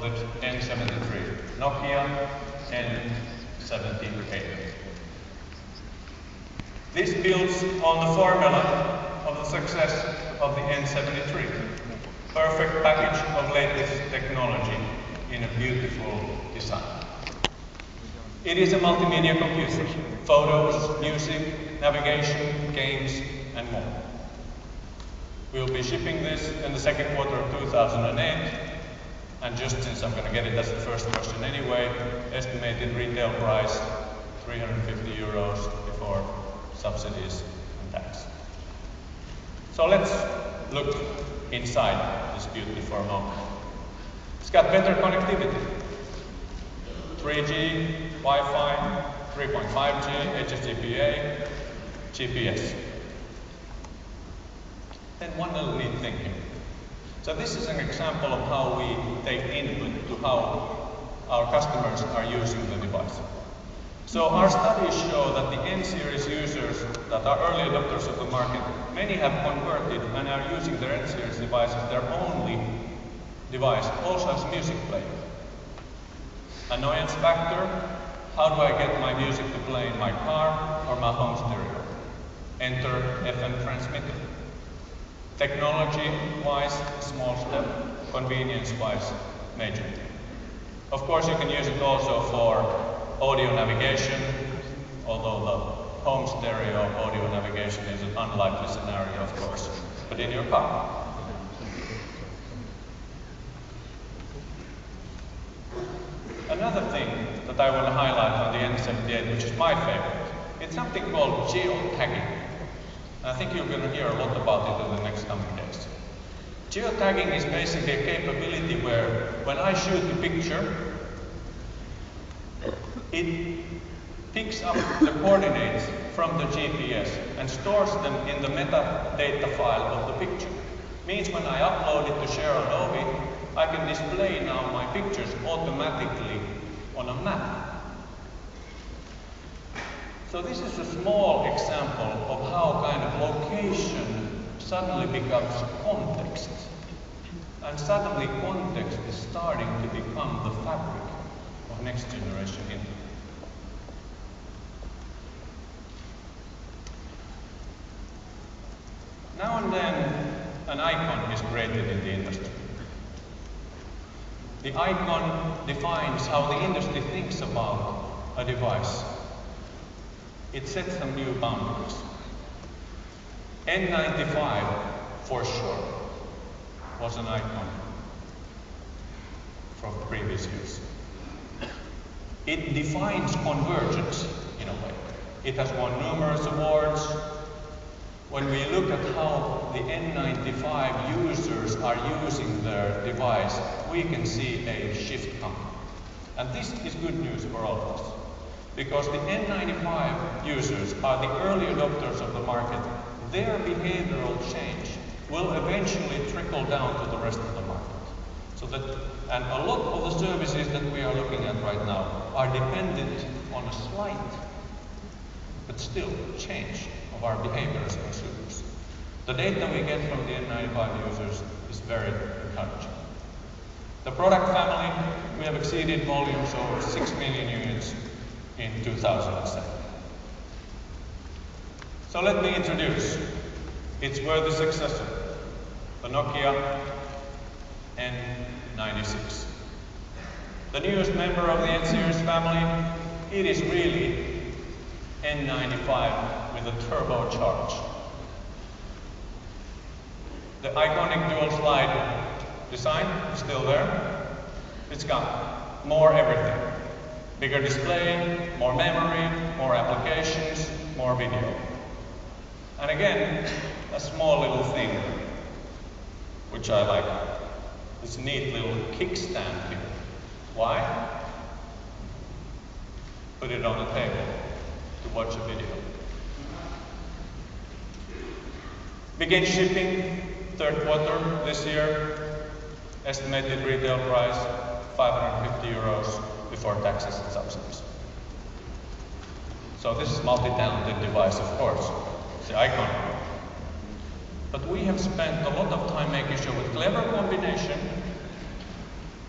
of the N73, Nokia N78. This builds on the formula of the success of the N73. Perfect package of latest technology in a beautiful design. It is a multimedia computer. Photos, music, navigation, games, and more. We'll be shipping this in the second quarter of 2008. And just since I'm going to get it as the first question anyway, estimated retail price 350 euros before subsidies and tax. So let's look inside this beauty for a moment. It's got better connectivity. 3G, Wi-Fi, 3.5G, HSGPA, GPS. And one little neat thing here. So this is an example of how we take input to how our customers are using the device. So our studies show that the N-series users that are early adopters of the market, many have converted and are using their N-series device as their only device, also as music player. Annoyance factor, how do I get my music to play in my car or my home stereo? Enter FM transmitter. Technology-wise, small step. Convenience-wise, major. Of course, you can use it also for audio navigation, although the home stereo audio navigation is an unlikely scenario, of course, but in your car. Another thing that I want to highlight on the N78, which is my favorite, it's something called geotagging. I think you're going to hear a lot about it in the next coming days. Geotagging is basically a capability where when I shoot a picture, it picks up the coordinates from the GPS and stores them in the metadata file of the picture. Means when I upload it to share Adobe, I can display now my pictures automatically on a map. So this is a small example of how kind of location suddenly becomes context. And suddenly context is starting to become the fabric of next generation internet. Now and then an icon is created in the industry. The icon defines how the industry thinks about a device. It sets some new boundaries. N95, for sure, was an icon from previous years. It defines convergence in a way. It has won numerous awards. When we look at how the N95 users are using their device, we can see a shift coming. And this is good news for all of us. Because the N95 users are the early adopters of the market, their behavioral change will eventually trickle down to the rest of the market. So that, and a lot of the services that we are looking at right now are dependent on a slight, but still, change of our behavior as consumers. The data we get from the N95 users is very encouraging. The product family, we have exceeded volumes over 6 million units in 2007. So let me introduce its worthy successor, the Nokia N96. The newest member of the N-series family, it is really N95 with a turbocharge. The iconic dual slide design is still there. It's got more everything. Bigger display, more memory, more applications, more video. And again, a small little thing, which I like. This neat little kickstand here. Why? Put it on the table to watch a video. Begin shipping third quarter this year. Estimated retail price 550 euros before taxes and subsidies. So this is multi-talented device, of course. It's the icon. But we have spent a lot of time making sure with clever combination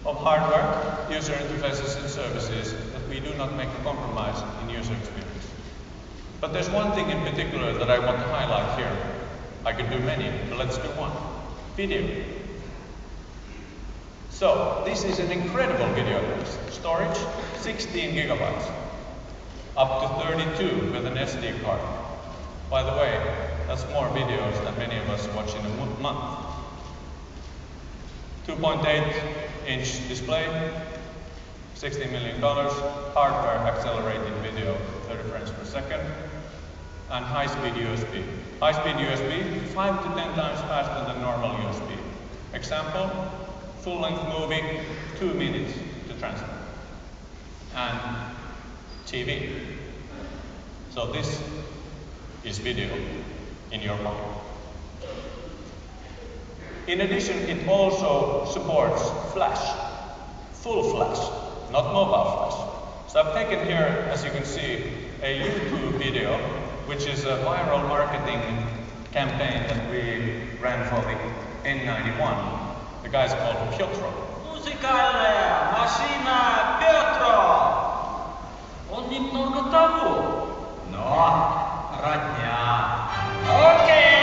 of hardware, user interfaces and services that we do not make a compromise in user experience. But there's one thing in particular that I want to highlight here. I could do many, but let's do one. Video. So, this is an incredible video address. Storage, 16 gigabytes. Up to 32 with an SD card. By the way, that's more videos than many of us watch in a month. 2.8-inch display, $60 million, hardware accelerated video, 30 frames per second, and high-speed USB. High-speed USB, 5 to 10 times faster than normal USB. Example, full-length movie, 2 minutes to transfer. And TV. So this is video in your pocket. In addition, it also supports flash, full flash, not mobile flash. So I've taken here, as you can see, a YouTube video, which is a viral marketing campaign that we ran for the N91. The guy's called Piotr. Музыкальная машина Петро! Он немного того, но родня. Окей!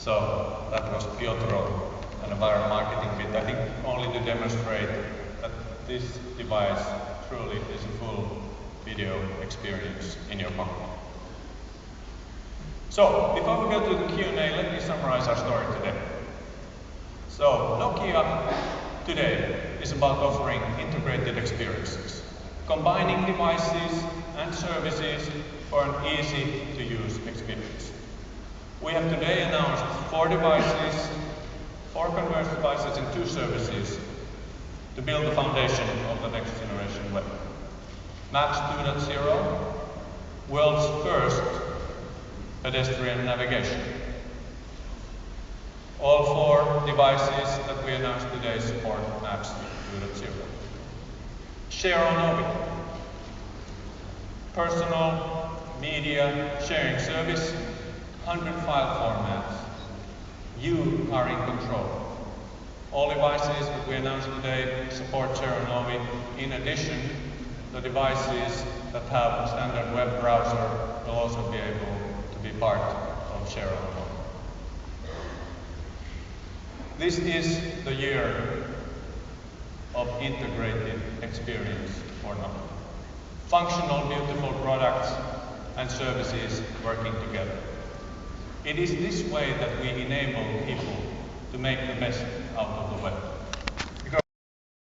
So that was Piotr and a viral marketing bit. I think only to demonstrate that this device truly is a full video experience in your pocket. So before we go to the Q&A, let me summarize our story today. So Nokia today is about offering integrated experiences, combining devices and services for an easy-to-use experience. We have today announced 4 devices, 4 converged devices and 2 services to build the foundation of the next generation web. Maps 2.0, world's first pedestrian navigation. All 4 devices that we announced today support Maps 2.0. Share on Orbit. Personal media sharing service, 100 file formats. You are in control. All devices that we announced today support Share on Orbit. In addition, the devices that have a standard web browser will also be able to be part of Share on Orbit. This is the year of integrated experience for Nokia. Functional, beautiful products and services working together. It is this way that we enable people to make the best out of the web.